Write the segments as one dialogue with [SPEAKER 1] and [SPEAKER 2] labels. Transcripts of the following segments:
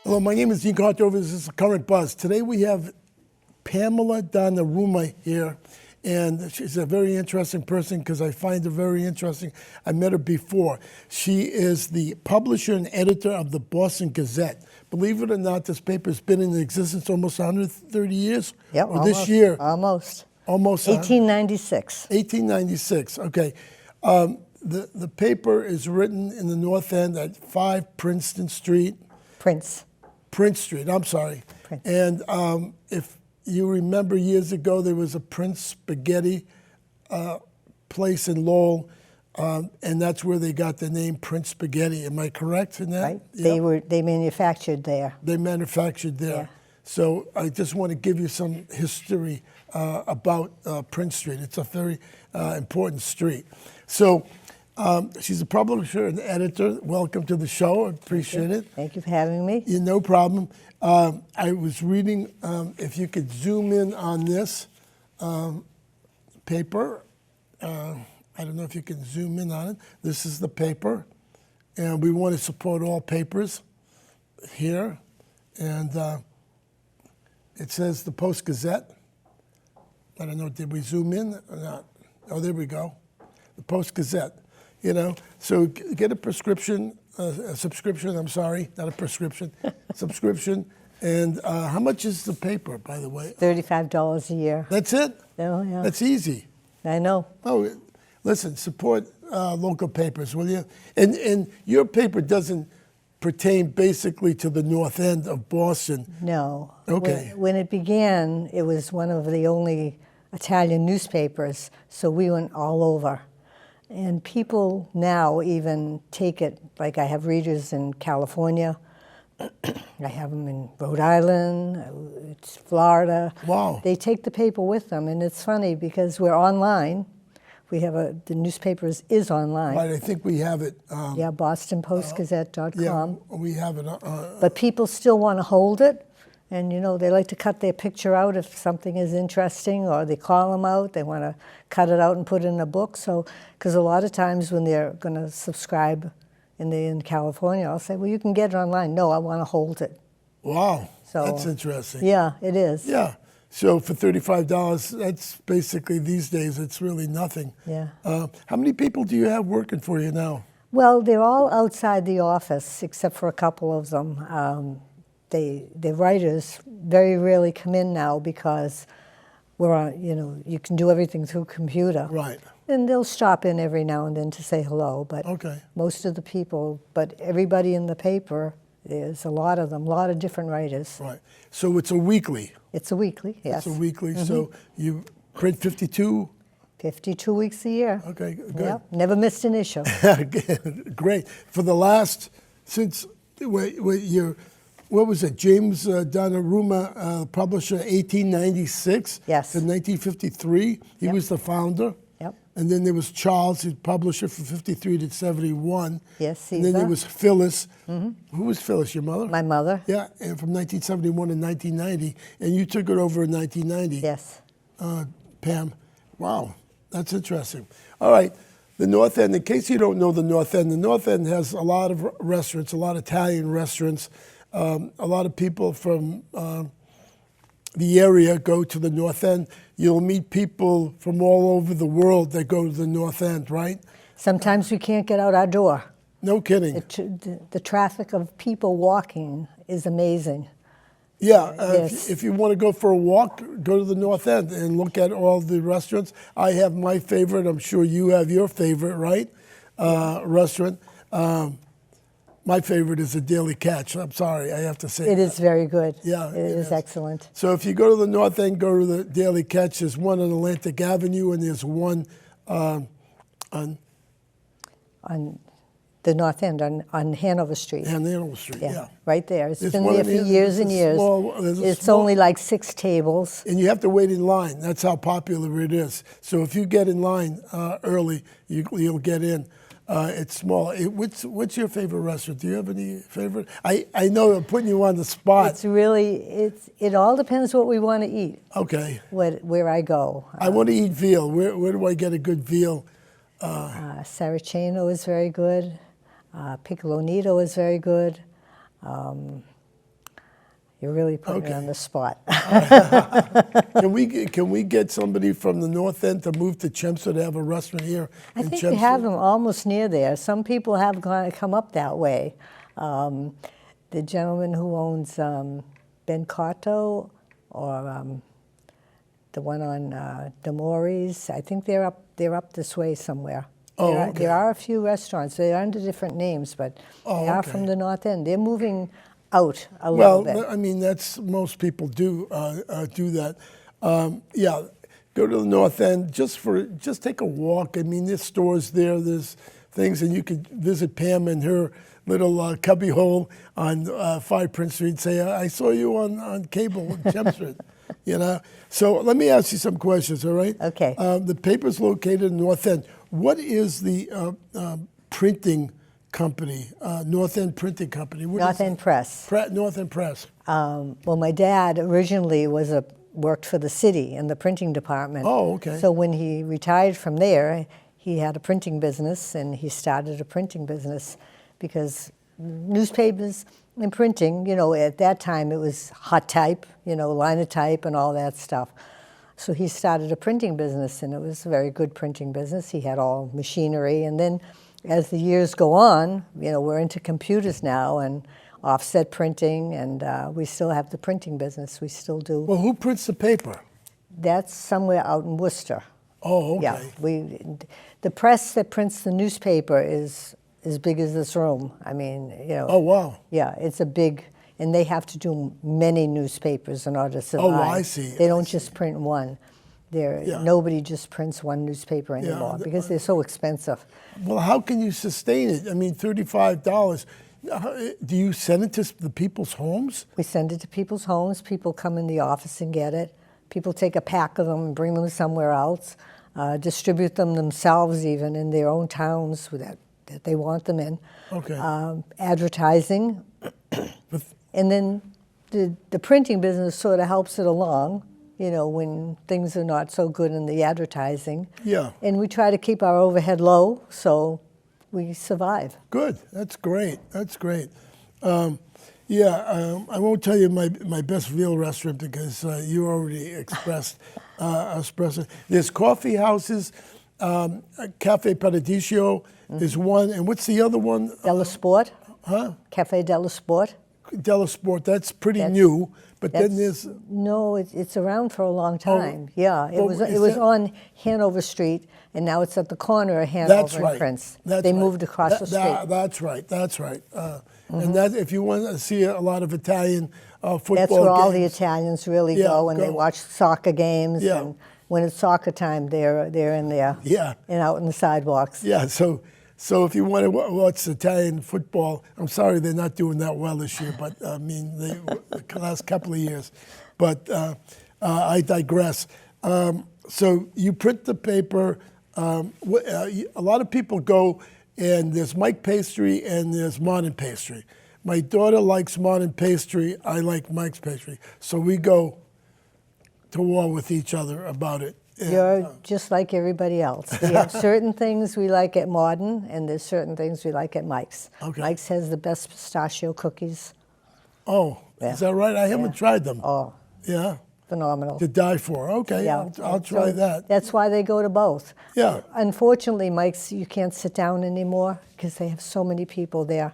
[SPEAKER 1] Hello, my name is Dean Contover. This is Current Buzz. Today we have Pamela Donnaruma here, and she's a very interesting person because I find her very interesting. I met her before. She is the publisher and editor of the Boston Gazette. Believe it or not, this paper has been in existence almost 130 years.
[SPEAKER 2] Yep,
[SPEAKER 1] or
[SPEAKER 2] almost,
[SPEAKER 1] this year.
[SPEAKER 2] Almost.
[SPEAKER 1] Almost.
[SPEAKER 2] 1896.
[SPEAKER 1] 1896, okay. The paper is written in the North End at 5 Princeton Street. Prince Street, I'm sorry.
[SPEAKER 2] Prince.
[SPEAKER 1] And if you remember years ago, there was a Prince Spaghetti place in Lowell, and that's where they got the name Prince Spaghetti. Am I correct in that?
[SPEAKER 2] Right.
[SPEAKER 1] Yep.
[SPEAKER 2] They manufactured there.
[SPEAKER 1] They manufactured there.
[SPEAKER 2] Yeah.
[SPEAKER 1] So I just want to give you some history about Prince Street. It's a very important street. So she's a publisher and editor. Welcome to the show. I appreciate it.
[SPEAKER 2] Thank you for having me.
[SPEAKER 1] Yeah, no problem. I was reading, if you could zoom in on this paper. I don't know if you can zoom in on it. This is the paper. And we want to support all papers here. And it says the Post-Gazette. I don't know, did we zoom in or not? Oh, there we go. The Post-Gazette. You know, so get a prescription, a subscription, I'm sorry, not a prescription, subscription. And how much is the paper, by the way?
[SPEAKER 2] $35 a year.
[SPEAKER 1] That's it?
[SPEAKER 2] Oh, yeah.
[SPEAKER 1] That's easy.
[SPEAKER 2] I know.
[SPEAKER 1] Oh, listen, support local papers, will you? And your paper doesn't pertain basically to the North End of Boston.
[SPEAKER 2] No.
[SPEAKER 1] Okay.
[SPEAKER 2] When it began, it was one of the only Italian newspapers, so we went all over. And people now even take it, like I have readers in California, I have them in Rhode Island, it's Florida.
[SPEAKER 1] Wow.
[SPEAKER 2] They take the paper with them, and it's funny because we're online. We have the newspaper is online.
[SPEAKER 1] Right, I think we have it.
[SPEAKER 2] Yeah, bostonpostgazette.com.
[SPEAKER 1] Yeah, we have it.
[SPEAKER 2] But people still want to hold it. And, you know, they like to cut their picture out if something is interesting, or they call them out. They want to cut it out and put it in a book. So, because a lot of times when they're going to subscribe in California, I'll say, well, you can get it online. No, I want to hold it.
[SPEAKER 1] Wow,
[SPEAKER 2] So,
[SPEAKER 1] that's interesting.
[SPEAKER 2] Yeah, it is.
[SPEAKER 1] Yeah, so for $35, that's basically, these days, it's really nothing.
[SPEAKER 2] Yeah.
[SPEAKER 1] How many people do you have working for you now?
[SPEAKER 2] Well, they're all outside the office, except for a couple of them. The writers very rarely come in now because we're on, you know, you can do everything through computer.
[SPEAKER 1] Right.
[SPEAKER 2] And they'll stop in every now and then to say hello, but
[SPEAKER 1] Okay.
[SPEAKER 2] most of the people, but everybody in the paper, there's a lot of them, a lot of different writers.
[SPEAKER 1] Right. So it's a weekly.
[SPEAKER 2] It's a weekly, yes.
[SPEAKER 1] It's a weekly. So you print 52?
[SPEAKER 2] 52 weeks a year.
[SPEAKER 1] Okay, good.
[SPEAKER 2] Yep, never missed an issue.
[SPEAKER 1] Great. For the last, since, what was it, James Donnarumma, publisher, 1896
[SPEAKER 2] Yes.
[SPEAKER 1] to 1953. He
[SPEAKER 2] Yep.
[SPEAKER 1] was the founder.
[SPEAKER 2] Yep.
[SPEAKER 1] And then there was Charles, who published it from 53 to 71.
[SPEAKER 2] Yes,
[SPEAKER 1] And then there
[SPEAKER 2] Caesar.
[SPEAKER 1] was Phyllis. Who was Phyllis, your mother?
[SPEAKER 2] My mother.
[SPEAKER 1] Yeah, and from 1971 to 1990. And you took it over in 1990.
[SPEAKER 2] Yes.
[SPEAKER 1] Pam. Wow, that's interesting. All right, the North End, in case you don't know the North End has a lot of restaurants, a lot of Italian restaurants. A lot of people from the area go to the North End. You'll meet people from all over the world that go to the North End, right?
[SPEAKER 2] Sometimes we can't get out our door.
[SPEAKER 1] No kidding.
[SPEAKER 2] The traffic of people walking is amazing.
[SPEAKER 1] Yeah,
[SPEAKER 2] Yes.
[SPEAKER 1] if you want to go for a walk, go to the North End and look at all the restaurants. I have my favorite. I'm sure you have your favorite, right? Restaurant. My favorite is the Daily Catch. I'm sorry, I have to say
[SPEAKER 2] It is very good.
[SPEAKER 1] Yeah,
[SPEAKER 2] It
[SPEAKER 1] it
[SPEAKER 2] is
[SPEAKER 1] is.
[SPEAKER 2] excellent.
[SPEAKER 1] So if you go to the North End, go to the Daily Catch. There's one on Atlantic Avenue, and there's one on
[SPEAKER 2] On the North End, on Hanover Street.
[SPEAKER 1] Hanover Street. Yeah.
[SPEAKER 2] Right there. It's
[SPEAKER 1] There's
[SPEAKER 2] been
[SPEAKER 1] one
[SPEAKER 2] there
[SPEAKER 1] in
[SPEAKER 2] for
[SPEAKER 1] here,
[SPEAKER 2] years
[SPEAKER 1] there's
[SPEAKER 2] and
[SPEAKER 1] a
[SPEAKER 2] years.
[SPEAKER 1] there's a
[SPEAKER 2] It's
[SPEAKER 1] small-
[SPEAKER 2] only like 6 tables.
[SPEAKER 1] And you have to wait in line. That's how popular it is. So if you get in line early, you'll get in. It's small. What's your favorite restaurant? Do you have any favorite? I know I'm putting you on the spot.
[SPEAKER 2] It's really, it all depends what we want to eat,
[SPEAKER 1] Okay.
[SPEAKER 2] where I go.
[SPEAKER 1] I want to eat veal. Where do I get a good veal?
[SPEAKER 2] Saraceno is very good. Piccolonito is very good. You really put me on the spot.
[SPEAKER 1] Can we get somebody from the North End to move to Chelmsford to have a restaurant here
[SPEAKER 2] I
[SPEAKER 1] in
[SPEAKER 2] think
[SPEAKER 1] Chelmsford?
[SPEAKER 2] we have them almost near there. Some people have come up that way. The gentleman who owns Ben or the one on Demores, I think they're up this way somewhere.
[SPEAKER 1] Oh,
[SPEAKER 2] there
[SPEAKER 1] okay.
[SPEAKER 2] There are a few restaurants. They're under different names, but they are from the North End. They're moving out a little bit.
[SPEAKER 1] Well, I mean, that's most people do that. Yeah, go to the North End just take a walk. I mean, there's stores there. There's things, and you could visit Pam and her little cubby hole on 5 Prince Street. And say, I saw you on cable in Chelmsford. You know. So let me ask you some questions. All right.
[SPEAKER 2] Okay.
[SPEAKER 1] The paper's located in North End. What is the printing company, North End Printing Company?
[SPEAKER 2] North End Press.
[SPEAKER 1] North End Press.
[SPEAKER 2] Well, my dad originally worked for the city in the printing department.
[SPEAKER 1] Oh, okay.
[SPEAKER 2] So when he retired from there, he had a printing business, and he started a printing business because newspapers and printing, you know, at that time it was hot type, you know, linotype and all that stuff. So he started a printing business, and it was a very good printing business. He had all machinery, and then as the years go on, you know, we're into computers now and offset printing, and we still have the printing business. We still do.
[SPEAKER 1] Well, who prints the paper?
[SPEAKER 2] That's somewhere out in Worcester.
[SPEAKER 1] Oh, okay.
[SPEAKER 2] Yeah, the press that prints the newspaper is as big as this room. I mean, you know.
[SPEAKER 1] Oh, wow.
[SPEAKER 2] Yeah, it's a big, and they have to do many newspapers in order to survive.
[SPEAKER 1] Oh, I see.
[SPEAKER 2] They don't just print one. Nobody just prints one newspaper anymore because they're so expensive.
[SPEAKER 1] Well, how can you sustain it? I mean, $35. Do you send it to the people's homes?
[SPEAKER 2] We send it to people's homes. People come in the office and get it. People take a pack of them and bring them somewhere else, distribute them themselves even in their own towns that they want them in.
[SPEAKER 1] Okay.
[SPEAKER 2] Advertising. And then the printing business sort of helps it along, you know, when things are not so good in the advertising.
[SPEAKER 1] Yeah.
[SPEAKER 2] And we try to keep our overhead low, so we survive.
[SPEAKER 1] Good. That's great. That's great. I won't tell you my best veal restaurant because you already expressed it. There's coffee houses. Cafe Paradiso is one. And what's the other one?
[SPEAKER 2] Della Sport.
[SPEAKER 1] Huh?
[SPEAKER 2] Cafe Della Sport.
[SPEAKER 1] Della Sport. That's pretty new. But then there's...
[SPEAKER 2] No, it's around for a long time. Yeah, it
[SPEAKER 1] well,
[SPEAKER 2] was on Hanover Street, and now it's at the corner of Hanover and Prince. They moved across the street.
[SPEAKER 1] That's right. That's right. And that, if you want to see a lot of Italian football
[SPEAKER 2] That's where all the
[SPEAKER 1] games,
[SPEAKER 2] Italians really go, and they watch soccer games.
[SPEAKER 1] Yeah.
[SPEAKER 2] And when it's soccer time, they're in there.
[SPEAKER 1] Yeah.
[SPEAKER 2] And out in the sidewalks.
[SPEAKER 1] Yeah. So if you want to watch Italian football, I'm sorry they're not doing that well this year, but I mean, the last couple of years. But I digress. So you print the paper. A lot of people go, and there's Mike Pastry and there's Modern Pastry. My daughter likes Modern Pastry. I like Mike's Pastry. So we go to war with each other about it.
[SPEAKER 2] You're just like everybody else. We have certain things we like at Modern, and there's certain things we like at Mike's.
[SPEAKER 1] Okay.
[SPEAKER 2] Mike's has the best pistachio cookies.
[SPEAKER 1] Oh, is that right? I haven't tried them.
[SPEAKER 2] Oh,
[SPEAKER 1] Yeah?
[SPEAKER 2] phenomenal.
[SPEAKER 1] To die for. Okay,
[SPEAKER 2] Yeah.
[SPEAKER 1] I'll try
[SPEAKER 2] So
[SPEAKER 1] that.
[SPEAKER 2] That's why they go to both.
[SPEAKER 1] Yeah.
[SPEAKER 2] Unfortunately, Mike's, you can't sit down anymore because they have so many people there.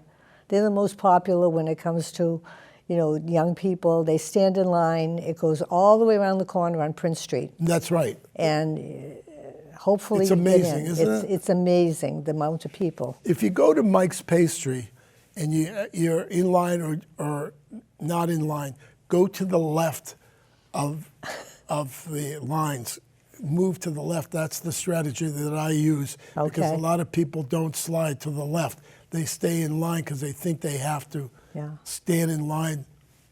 [SPEAKER 2] They're the most popular when it comes to, you know, young people. They stand in line. It goes all the way around the corner on Prince Street.
[SPEAKER 1] That's right.
[SPEAKER 2] And hopefully
[SPEAKER 1] It's
[SPEAKER 2] you get
[SPEAKER 1] amazing,
[SPEAKER 2] in.
[SPEAKER 1] isn't it?
[SPEAKER 2] It's amazing, the amount of people.
[SPEAKER 1] If you go to Mike's Pastry and you're in line or not in line, go to the left of the lines. Move to the left. That's the strategy that I use because a
[SPEAKER 2] Okay.
[SPEAKER 1] lot of people don't slide to the left. They stay in line because they think they have to stand in line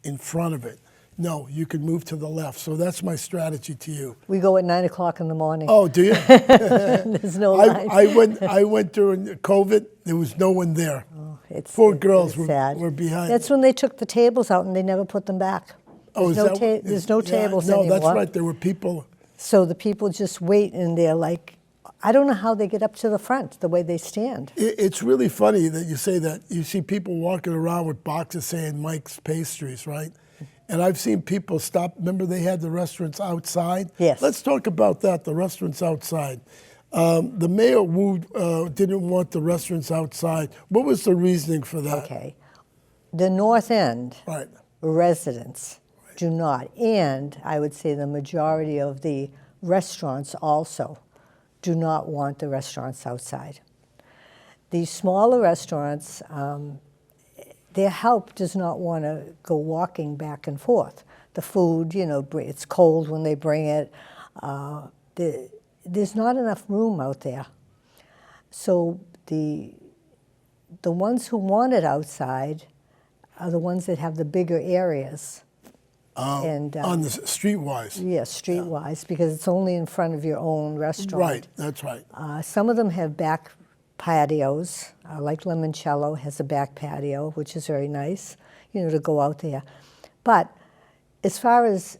[SPEAKER 1] in front of it. No, you can move to the left. So that's my strategy to you.
[SPEAKER 2] We go at 9 o'clock in the morning.
[SPEAKER 1] Oh, do you?
[SPEAKER 2] There's no line.
[SPEAKER 1] I went during COVID. There was no one there.
[SPEAKER 2] It's,
[SPEAKER 1] Poor
[SPEAKER 2] it-
[SPEAKER 1] girls
[SPEAKER 2] it's
[SPEAKER 1] were,
[SPEAKER 2] sad.
[SPEAKER 1] were behind.
[SPEAKER 2] That's when they took the tables out and they never put them back.
[SPEAKER 1] Oh, is that what-
[SPEAKER 2] There's no
[SPEAKER 1] yeah,
[SPEAKER 2] tables
[SPEAKER 1] no,
[SPEAKER 2] anymore.
[SPEAKER 1] that's right. There were people.
[SPEAKER 2] So the people just wait, and they're like, I don't know how they get up to the front, the way they stand.
[SPEAKER 1] It's really funny that you say that. You see people walking around with boxes saying Mike's Pastries, right? And I've seen people stop. Remember, they had the restaurants outside?
[SPEAKER 2] Yes.
[SPEAKER 1] Let's talk about that, the restaurants outside. The mayor didn't want the restaurants outside. What was the reasoning for that?
[SPEAKER 2] Okay. The North End
[SPEAKER 1] Right.
[SPEAKER 2] residents do not, and I would say the majority of the restaurants also do not want the restaurants outside. The smaller restaurants, their help does not want to go walking back and forth. The food, it's cold when they bring it. There's not enough room out there. So the ones who want it outside are the ones that have the bigger areas.
[SPEAKER 1] On the streetwise.
[SPEAKER 2] Yes, streetwise, because it's only in front of your own restaurant.
[SPEAKER 1] Right, that's right.
[SPEAKER 2] Some of them have back patios, like Limoncello has a back patio, which is very nice, to go out there. But as far as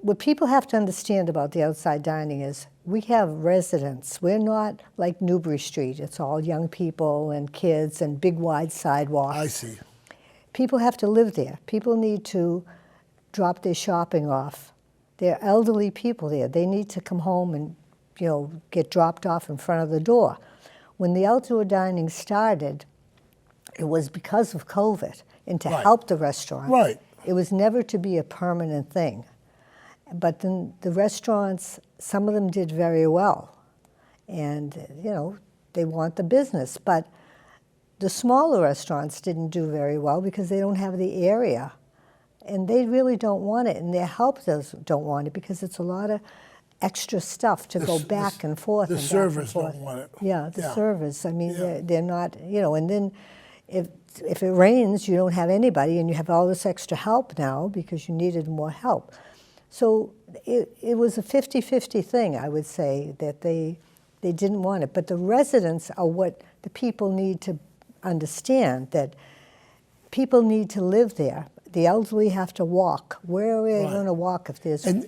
[SPEAKER 2] what people have to understand about the outside dining is we have residents. We're not like Newbury Street. It's all young people and kids and big wide sidewalks.
[SPEAKER 1] I see.
[SPEAKER 2] People have to live there. People need to drop their shopping off. They're elderly people there. They need to come home and, get dropped off in front of the door. When the outdoor dining started, it was because of COVID and to help the restaurants.
[SPEAKER 1] Right.
[SPEAKER 2] It was never to be a permanent thing. But then the restaurants, some of them did very well. And, they want the business. But the smaller restaurants didn't do very well because they don't have the area. And they really don't want it. And their helpers don't want it because it's a lot of extra stuff to go back and forth.
[SPEAKER 1] The
[SPEAKER 2] and
[SPEAKER 1] servers
[SPEAKER 2] back and forth.
[SPEAKER 1] don't want it.
[SPEAKER 2] Yeah, the servers. I mean, they're not, and then if it rains, you don't have anybody, and you have all this extra help now because you needed more help. So it was a 50-50 thing, I would say, that they didn't want it. But the residents are what the people need to understand, that people need to live there. The elderly have to walk. Where are they going to walk if there's...
[SPEAKER 1] And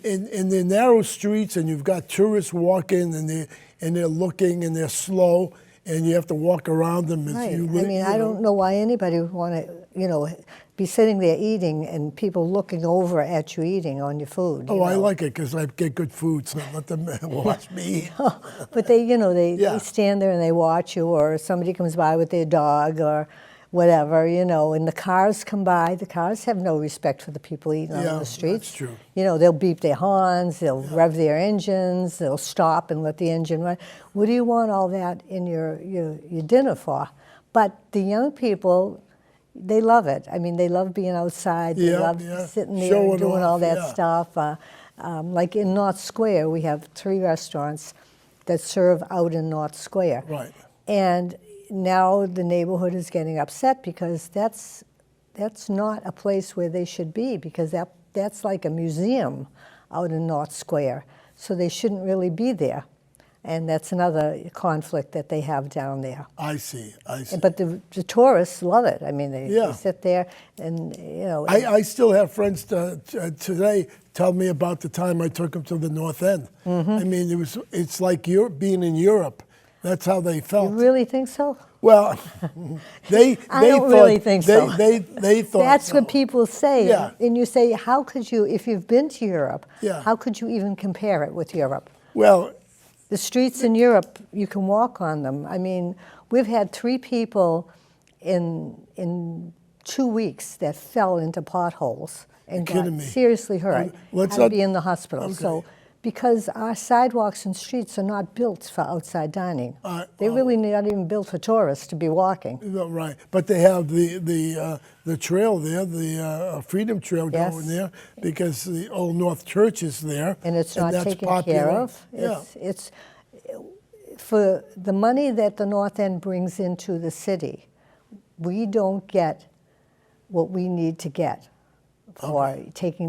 [SPEAKER 1] they're narrow streets, and you've got tourists walking, and they're looking, and they're slow, and you have to walk around them. As
[SPEAKER 2] Right.
[SPEAKER 1] I
[SPEAKER 2] I don't know why anybody would want to, be sitting there eating and people looking over at you eating on your food.
[SPEAKER 1] Oh, I like it because I get good food, so I let them watch me eat.
[SPEAKER 2] But they stand there and they watch you, or somebody comes by with their dog or whatever, and the cars come by. The cars have no respect for the people eating on the streets.
[SPEAKER 1] That's true.
[SPEAKER 2] They'll beep their horns, they'll rev their engines, they'll stop and let the engine run. What do you want all that in your dinner for? But the young people, they love it. I mean, they love being outside. They love sitting there and doing all that stuff. Like in North Square, we have 3 restaurants that serve out in North Square.
[SPEAKER 1] Right.
[SPEAKER 2] And now the neighborhood is getting upset because that's not a place where they should be, because that's like a museum out in North Square. So they shouldn't really be there. And that's another conflict that they have down there.
[SPEAKER 1] I see.
[SPEAKER 2] But the tourists love it. I mean, they sit there and,
[SPEAKER 1] I still have friends today tell me about the time I took them to the North End. Mm-hmm. I mean, it's like being in Europe. That's how they felt.
[SPEAKER 2] You really think so?
[SPEAKER 1] Well, they
[SPEAKER 2] don't
[SPEAKER 1] thought,
[SPEAKER 2] really think so.
[SPEAKER 1] They thought
[SPEAKER 2] that's
[SPEAKER 1] so.
[SPEAKER 2] what people say.
[SPEAKER 1] Yeah.
[SPEAKER 2] And you say, how could you, if you've been to Europe, how could you even compare it with Europe?
[SPEAKER 1] Well,
[SPEAKER 2] the streets in Europe, you can walk on them. I mean, we've had 3 people in 2 weeks that fell into potholes and got seriously hurt. Had to be in the hospital.
[SPEAKER 1] Okay.
[SPEAKER 2] So, because our sidewalks and streets are not built for outside dining. They're really not even built for tourists to be walking.
[SPEAKER 1] Right, but they have the trail there, the Freedom Trail going there, because the Old North Church is there.
[SPEAKER 2] And it's not
[SPEAKER 1] that's
[SPEAKER 2] taken
[SPEAKER 1] popular.
[SPEAKER 2] care of. It's for the money that the North End brings into the city, we don't get what we need to get for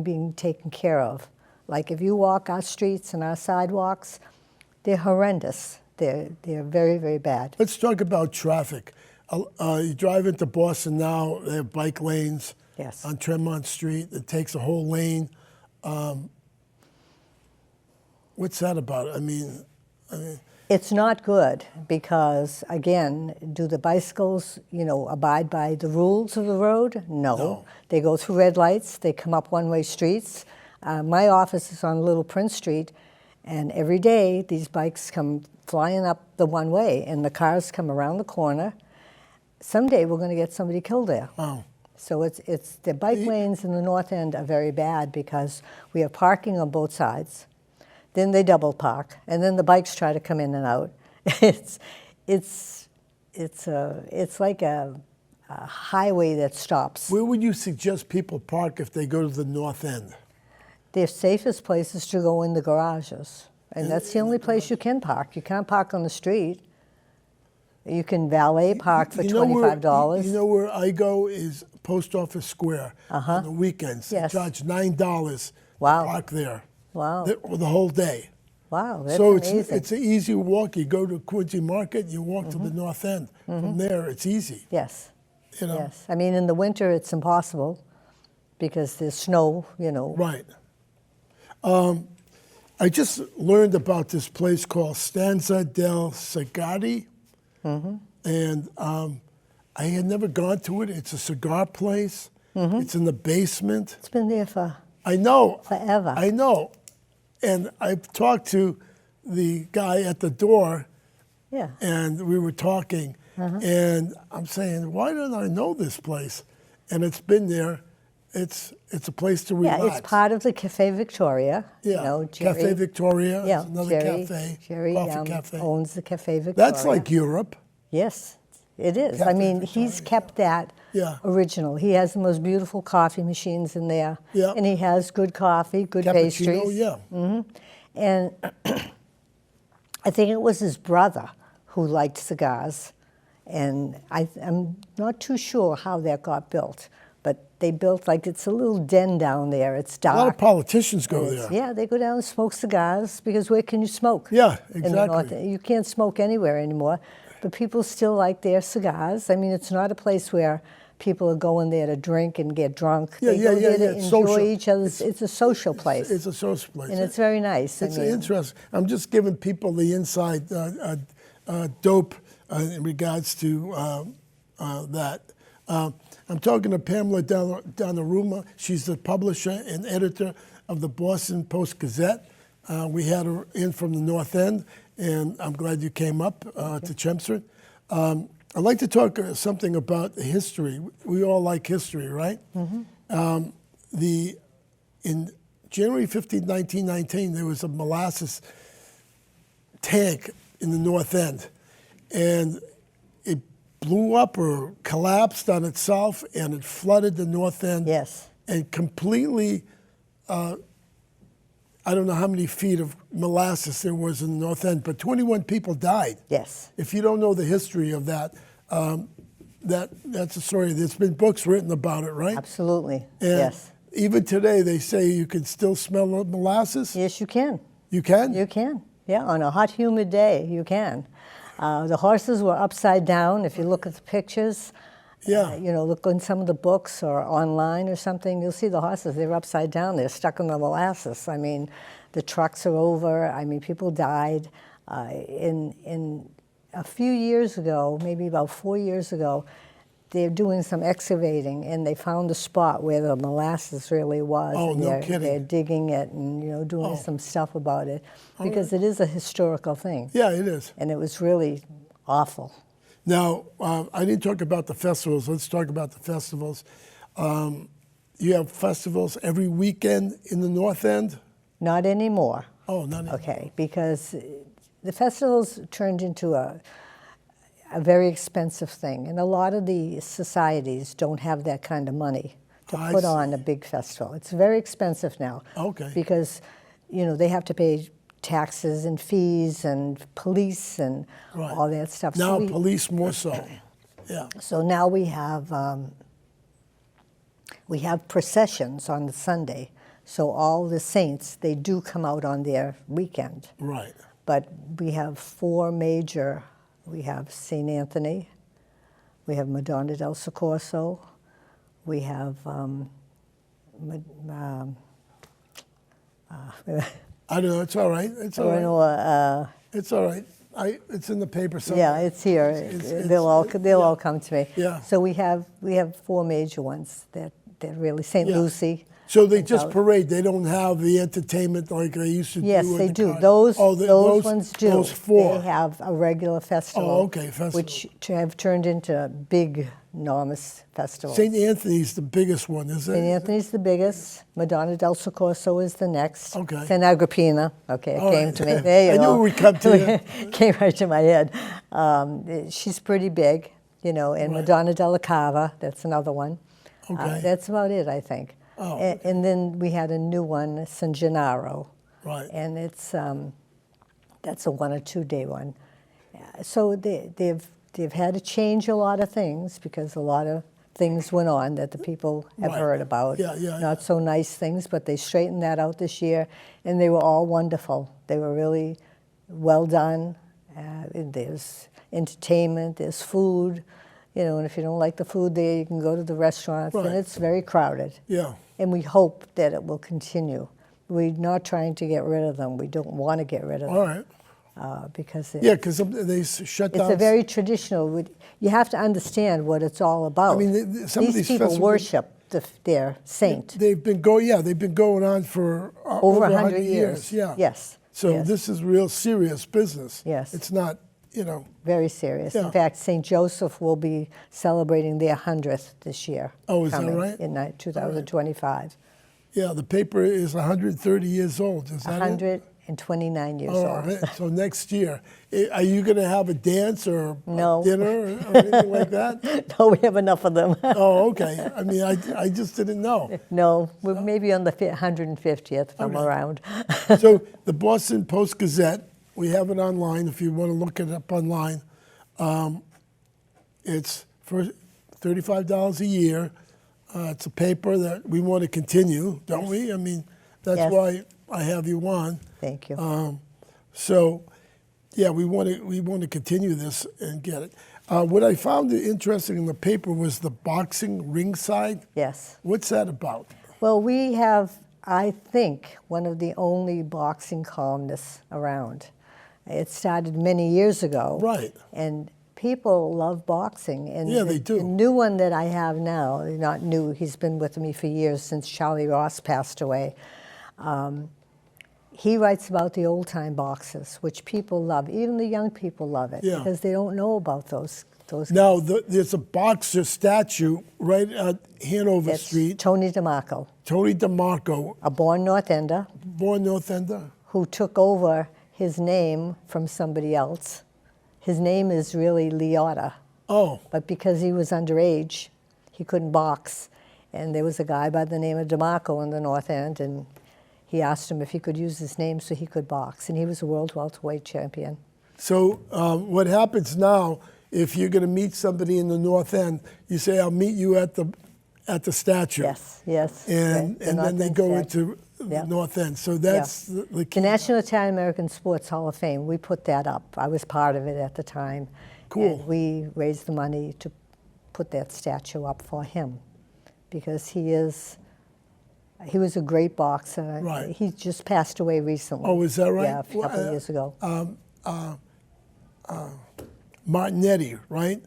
[SPEAKER 2] being taken care of. Like if you walk our streets and our sidewalks, they're horrendous. They're very, very bad.
[SPEAKER 1] Let's talk about traffic. You drive into Boston now, they have bike lanes on Tremont Street. It takes a whole lane. What's that about? I mean,
[SPEAKER 2] It's not good because, again, do the bicycles, abide by the rules of the road? No. They go through red lights. They come up one-way streets. My office is on Little Prince Street, and every day these bikes come flying up the one-way, and the cars come around the corner. Someday we're going to get somebody killed there.
[SPEAKER 1] Wow.
[SPEAKER 2] So it's the bike lanes in the north end are very bad because we have parking on both sides. Then they double park, and then the bikes try to come in and out. It's like a highway that stops.
[SPEAKER 1] Where would you suggest people park if they go to the north end?
[SPEAKER 2] The safest place is to go in the garages, and that's the only place you can park. You can't park on the street. You can valet park for $25.
[SPEAKER 1] You know where I go is Post Office Square on the weekends.
[SPEAKER 2] Yes.
[SPEAKER 1] They charge $9
[SPEAKER 2] Wow.
[SPEAKER 1] to park there.
[SPEAKER 2] Wow.
[SPEAKER 1] The whole day.
[SPEAKER 2] Wow, that's
[SPEAKER 1] So
[SPEAKER 2] amazing.
[SPEAKER 1] it's an easy walk. You go to Quincy Market, you walk to the north end. From there, it's easy.
[SPEAKER 2] Yes.
[SPEAKER 1] You know?
[SPEAKER 2] Yes. I mean, in the winter, it's impossible because there's snow,
[SPEAKER 1] Right. I just learned about this place called Stanza del Sagatti, and I had never gone to it. It's a cigar place. It's in the basement.
[SPEAKER 2] It's been there for
[SPEAKER 1] I know.
[SPEAKER 2] forever.
[SPEAKER 1] I know. And I've talked to the guy at the door,
[SPEAKER 2] Yeah.
[SPEAKER 1] and we were talking, and I'm saying, why don't I know this place? And it's been there. It's a place to relax.
[SPEAKER 2] Yeah, it's part of the Cafe Victoria.
[SPEAKER 1] Yeah,
[SPEAKER 2] Jerry,
[SPEAKER 1] Cafe Victoria.
[SPEAKER 2] Yeah,
[SPEAKER 1] It's another
[SPEAKER 2] Jerry,
[SPEAKER 1] cafe.
[SPEAKER 2] Jerry
[SPEAKER 1] coffee cafe.
[SPEAKER 2] owns the Cafe Victoria.
[SPEAKER 1] That's like Europe.
[SPEAKER 2] Yes, it is.
[SPEAKER 1] Cafe
[SPEAKER 2] I mean, he's
[SPEAKER 1] Victoria.
[SPEAKER 2] kept that
[SPEAKER 1] Yeah.
[SPEAKER 2] original. He has the most beautiful coffee machines in there.
[SPEAKER 1] Yeah.
[SPEAKER 2] And he has good coffee, good
[SPEAKER 1] Cappuccino,
[SPEAKER 2] pastries.
[SPEAKER 1] yeah.
[SPEAKER 2] And I think it was his brother who liked cigars. And I'm not too sure how that got built. But they built, like, it's a little den down there. It's
[SPEAKER 1] A
[SPEAKER 2] dark.
[SPEAKER 1] lot of politicians go
[SPEAKER 2] And it's-
[SPEAKER 1] there.
[SPEAKER 2] Yeah, they go down and smoke cigars because where can you smoke?
[SPEAKER 1] Yeah,
[SPEAKER 2] In the north,
[SPEAKER 1] exactly.
[SPEAKER 2] you can't smoke anywhere anymore, but people still like their cigars. I mean, it's not a place where people are going there to drink and get drunk.
[SPEAKER 1] Yeah,
[SPEAKER 2] they
[SPEAKER 1] yeah,
[SPEAKER 2] go
[SPEAKER 1] yeah,
[SPEAKER 2] there
[SPEAKER 1] yeah,
[SPEAKER 2] to
[SPEAKER 1] it's
[SPEAKER 2] enjoy
[SPEAKER 1] social.
[SPEAKER 2] each other's. It's a social place,
[SPEAKER 1] It's a social place.
[SPEAKER 2] and it's very nice.
[SPEAKER 1] It's
[SPEAKER 2] I mean,
[SPEAKER 1] interesting. I'm just giving people the inside dope in regards to that. I'm talking to Pamela Donnaruma. She's the publisher and editor of the Boston Post Gazette. We had her in from the North End, and I'm glad you came up to Chelmsford. I'd like to talk something about history. We all like history, right? In January 15, 1919, there was a molasses tank in the North End, and it blew up or collapsed on itself, and it flooded the North End.
[SPEAKER 2] Yes.
[SPEAKER 1] And completely, I don't know how many feet of molasses there was in the North End, but 21 people died.
[SPEAKER 2] Yes.
[SPEAKER 1] If you don't know the history of that, that's a story. There's been books written about it, right?
[SPEAKER 2] Absolutely.
[SPEAKER 1] And
[SPEAKER 2] yes.
[SPEAKER 1] even today, they say you can still smell the molasses.
[SPEAKER 2] Yes, you can.
[SPEAKER 1] You can?
[SPEAKER 2] You can. Yeah, on a hot, humid day, you can. The horses were upside down. If you look at the pictures,
[SPEAKER 1] Yeah.
[SPEAKER 2] look in some of the books or online or something, you'll see the horses. They're upside down. They're stuck in the molasses. I mean, the trucks are over. I mean, people died. In a few years ago, maybe about 4 years ago, they're doing some excavating, and they found the spot where the molasses really was.
[SPEAKER 1] Oh,
[SPEAKER 2] and
[SPEAKER 1] no
[SPEAKER 2] they're,
[SPEAKER 1] kidding.
[SPEAKER 2] They're digging it and doing some stuff about it because it is a historical thing.
[SPEAKER 1] Yeah, it is.
[SPEAKER 2] And it was really awful.
[SPEAKER 1] Now, I didn't talk about the festivals. Let's talk about the festivals. You have festivals every weekend in the North End?
[SPEAKER 2] Not anymore.
[SPEAKER 1] Oh, not anymore.
[SPEAKER 2] Okay, because the festivals turned into a very expensive thing, and a lot of the societies don't have that kind of money to
[SPEAKER 1] I
[SPEAKER 2] put
[SPEAKER 1] see.
[SPEAKER 2] on a big festival. It's very expensive now.
[SPEAKER 1] Okay.
[SPEAKER 2] Because, they have to pay taxes and fees and police and
[SPEAKER 1] Right.
[SPEAKER 2] all that stuff.
[SPEAKER 1] Now,
[SPEAKER 2] so
[SPEAKER 1] police more so. Yeah.
[SPEAKER 2] So now we have processions on the Sunday. So all the saints, they do come out on their weekend.
[SPEAKER 1] Right.
[SPEAKER 2] But we have four major. We have St. Anthony, we have Madonna del Soccorso, we have
[SPEAKER 1] I don't know. It's all right. It's all right. It's all right. It's in the paper somewhere.
[SPEAKER 2] Yeah, it's here.
[SPEAKER 1] It's-
[SPEAKER 2] They'll all
[SPEAKER 1] yeah.
[SPEAKER 2] come to me.
[SPEAKER 1] Yeah.
[SPEAKER 2] So we have 4 major ones that really St.
[SPEAKER 1] Yeah.
[SPEAKER 2] Lucie.
[SPEAKER 1] So they just
[SPEAKER 2] out.
[SPEAKER 1] parade. They don't have the entertainment like they used to do.
[SPEAKER 2] Yes,
[SPEAKER 1] in
[SPEAKER 2] they
[SPEAKER 1] the
[SPEAKER 2] do.
[SPEAKER 1] car.
[SPEAKER 2] Those
[SPEAKER 1] Oh,
[SPEAKER 2] those ones do.
[SPEAKER 1] Those 4.
[SPEAKER 2] They have a regular festival.
[SPEAKER 1] Oh, okay, festival.
[SPEAKER 2] Which have turned into big, enormous festivals.
[SPEAKER 1] St. Anthony's the biggest one, is it?
[SPEAKER 2] St. Anthony's the biggest. Madonna del Soccorso is the next.
[SPEAKER 1] Okay.
[SPEAKER 2] St. Agrippina. Okay, it
[SPEAKER 1] All
[SPEAKER 2] came
[SPEAKER 1] right.
[SPEAKER 2] to me. There you
[SPEAKER 1] I
[SPEAKER 2] go.
[SPEAKER 1] knew we'd come to you.
[SPEAKER 2] Came right to my head. She's pretty big, and
[SPEAKER 1] Right.
[SPEAKER 2] Madonna della Cava, that's another one.
[SPEAKER 1] Okay.
[SPEAKER 2] That's about it, I think.
[SPEAKER 1] Oh,
[SPEAKER 2] And then we had a new one, San Gennaro.
[SPEAKER 1] Right.
[SPEAKER 2] And it's that's a 1 or 2 day one. So they've had to change a lot of things because a lot of things went on that the people have
[SPEAKER 1] Right.
[SPEAKER 2] heard about.
[SPEAKER 1] Yeah.
[SPEAKER 2] Not so nice things, but they straightened that out this year, and they were all wonderful. They were really well done. And there's entertainment, there's food, and if you don't like the food there, you can go to the restaurants,
[SPEAKER 1] Right.
[SPEAKER 2] and it's very crowded.
[SPEAKER 1] Yeah.
[SPEAKER 2] And we hope that it will continue. We're not trying to get rid of them. We don't want to get rid of them.
[SPEAKER 1] All right.
[SPEAKER 2] Because
[SPEAKER 1] Yeah, because they shut down.
[SPEAKER 2] it's a very traditional. You have to understand what it's all about.
[SPEAKER 1] I mean, some of these
[SPEAKER 2] people
[SPEAKER 1] festivals-
[SPEAKER 2] worship their saint
[SPEAKER 1] They've been going on for
[SPEAKER 2] over
[SPEAKER 1] 100
[SPEAKER 2] years.
[SPEAKER 1] Yeah.
[SPEAKER 2] Yes.
[SPEAKER 1] So
[SPEAKER 2] yes.
[SPEAKER 1] this is real serious business.
[SPEAKER 2] Yes.
[SPEAKER 1] It's not,
[SPEAKER 2] Very serious.
[SPEAKER 1] Yeah.
[SPEAKER 2] In fact, St. Joseph will be celebrating their 100th this year.
[SPEAKER 1] Oh, is that
[SPEAKER 2] coming
[SPEAKER 1] right?
[SPEAKER 2] In 2025.
[SPEAKER 1] Yeah, the paper is 130 years old. Is that it?
[SPEAKER 2] 129 years
[SPEAKER 1] Oh,
[SPEAKER 2] old.
[SPEAKER 1] so next year, are you going to have a dance or
[SPEAKER 2] No.
[SPEAKER 1] a dinner or anything like that?
[SPEAKER 2] No, we have enough of them.
[SPEAKER 1] Oh, okay. I mean, I just didn't know.
[SPEAKER 2] No, we're maybe on the 150th if I'm
[SPEAKER 1] Okay.
[SPEAKER 2] around.
[SPEAKER 1] So the Boston Post-Gazette, we have it online if you want to look it up online. It's for $35 a year. It's a paper that we want to continue, don't we? I mean, that's
[SPEAKER 2] Yes.
[SPEAKER 1] why I have you on.
[SPEAKER 2] Thank you.
[SPEAKER 1] So, yeah, we want to continue this and get it. What I found interesting in the paper was the boxing ringside.
[SPEAKER 2] Yes.
[SPEAKER 1] What's that about?
[SPEAKER 2] Well, we have, I think, one of the only boxing columnists around. It started many years ago.
[SPEAKER 1] Right.
[SPEAKER 2] And people love boxing. And
[SPEAKER 1] Yeah, they do.
[SPEAKER 2] The new one that I have now, not new, he's been with me for years since Charlie Ross passed away. He writes about the old-time boxers, which people love. Even the young people love it
[SPEAKER 1] Yeah.
[SPEAKER 2] because they don't know about those
[SPEAKER 1] Now, there's a boxer statue right at Hanover
[SPEAKER 2] It's
[SPEAKER 1] Street.
[SPEAKER 2] Tony DeMarco,
[SPEAKER 1] Tony DeMarco,
[SPEAKER 2] a born North Ender,
[SPEAKER 1] born North Ender.
[SPEAKER 2] who took over his name from somebody else. His name is really Liotta,
[SPEAKER 1] Oh,
[SPEAKER 2] but because he was underage, he couldn't box. And there was a guy by the name of DeMarco in the North End, and he asked him if he could use his name so he could box. And he was a world welterweight champion.
[SPEAKER 1] so what happens now, if you're going to meet somebody in the North End, you say, I'll meet you at the statue.
[SPEAKER 2] Yes.
[SPEAKER 1] And
[SPEAKER 2] The
[SPEAKER 1] then
[SPEAKER 2] North
[SPEAKER 1] they
[SPEAKER 2] End
[SPEAKER 1] go
[SPEAKER 2] statue.
[SPEAKER 1] into the
[SPEAKER 2] Yeah.
[SPEAKER 1] North End. So that's the
[SPEAKER 2] The
[SPEAKER 1] key.
[SPEAKER 2] National Italian American Sports Hall of Fame, we put that up. I was part of it at the time.
[SPEAKER 1] Cool.
[SPEAKER 2] And we raised the money to put that statue up for him because he was a great boxer.
[SPEAKER 1] Right.
[SPEAKER 2] He just passed away recently.
[SPEAKER 1] Oh, is that right?
[SPEAKER 2] Yeah, a couple of years ago.
[SPEAKER 1] Martinetti, right?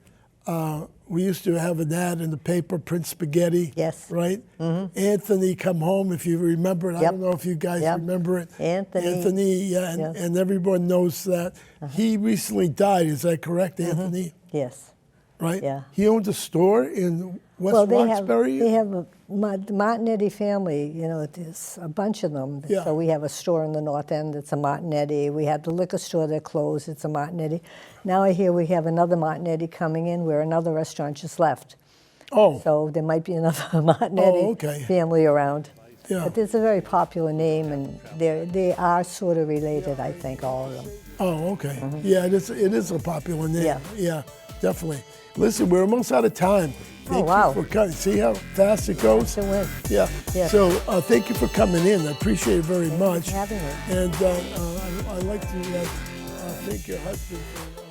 [SPEAKER 1] We used to have an ad in the paper, Prince Spaghetti.
[SPEAKER 2] Yes.
[SPEAKER 1] Right? Anthony Come Home, if you remember it. I
[SPEAKER 2] Yep.
[SPEAKER 1] don't know if you guys
[SPEAKER 2] Yep.
[SPEAKER 1] remember it.
[SPEAKER 2] Anthony.
[SPEAKER 1] Anthony, yeah,
[SPEAKER 2] Yes.
[SPEAKER 1] and everyone knows that. He recently died, is that correct, Anthony?
[SPEAKER 2] Yes.
[SPEAKER 1] Right?
[SPEAKER 2] Yeah.
[SPEAKER 1] He owned a store in West
[SPEAKER 2] Well,
[SPEAKER 1] Roxbury?
[SPEAKER 2] they have the Martinetti family, there's a bunch of them.
[SPEAKER 1] Yeah.
[SPEAKER 2] So we have a store in the North End, it's a Martinetti. We have the liquor store that closed, it's a Martinetti. Now I hear we have another Martinetti coming in where another restaurant just left.
[SPEAKER 1] Oh,
[SPEAKER 2] So there might be another Martinetti
[SPEAKER 1] Oh, okay.
[SPEAKER 2] family around.
[SPEAKER 1] Yeah.
[SPEAKER 2] But it's a very popular name, and they are sort of related, I think, all of them.
[SPEAKER 1] oh, okay. Yeah, it is a popular name.
[SPEAKER 2] Yeah.
[SPEAKER 1] Yeah, definitely. Listen, we're almost out of time. Thank
[SPEAKER 2] wow.
[SPEAKER 1] you for coming. See how fast it goes?
[SPEAKER 2] It went.
[SPEAKER 1] Yeah.
[SPEAKER 2] Yeah.
[SPEAKER 1] So thank you for coming in. I appreciate it very much.
[SPEAKER 2] for having me.
[SPEAKER 1] And I'd like to thank your husband for